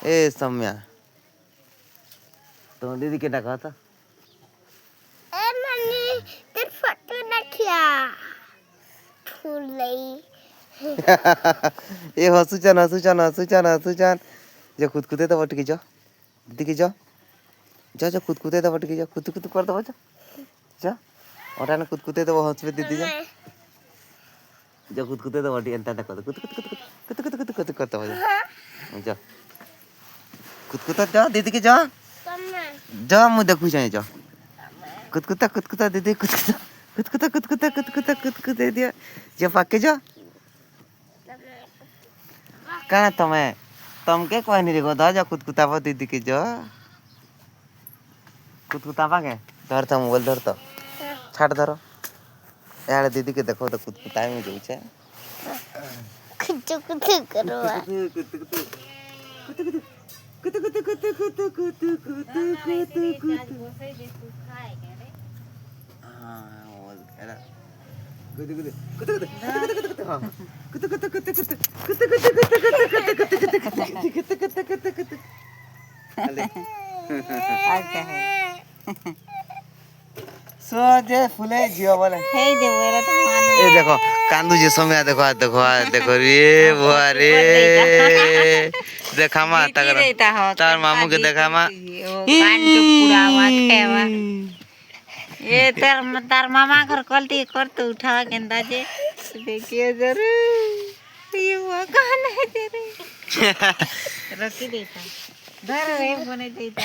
ए सम्या तो दीदी के डाका था ए मम्मी तेरे फोटो रखिया फूल नहीं ए हसुचान जो खुद खुदे तो बटकी जा दीदी के जा जा जा खुद खुदे तो बटकी जा खुद खुद कर दो जा और ना खुद खुदे तो हंसबे दीदी जा जा खुद खुदे तो बटी एंता कर खुद करता जा खुद जा दीदी के जा जा मु देखु जाए जा कुतकुता दीदी कुतकुता दिया जा पाके जा कहाँ तम के कहनी रे गधा जा कुतकुता दीदी के जा कुतकुता पाके धर था मोबाइल धर तो छाड़ धरो यार दीदी के देखो तो कुतकुता में जो छे कुछ करो सोजे फुले जियो बोले हे दे मेरा तो मान ए देखो कांदू जी समय देखो रे बुआ रे देखा मा तार मामू के देखा मा कान के पूरा वाखेवा ये तार मामा घर कलती कर तो उठा गेंदा जे देखिए जरूर ये वो कहां है तेरे रखी देता धर रे बने देता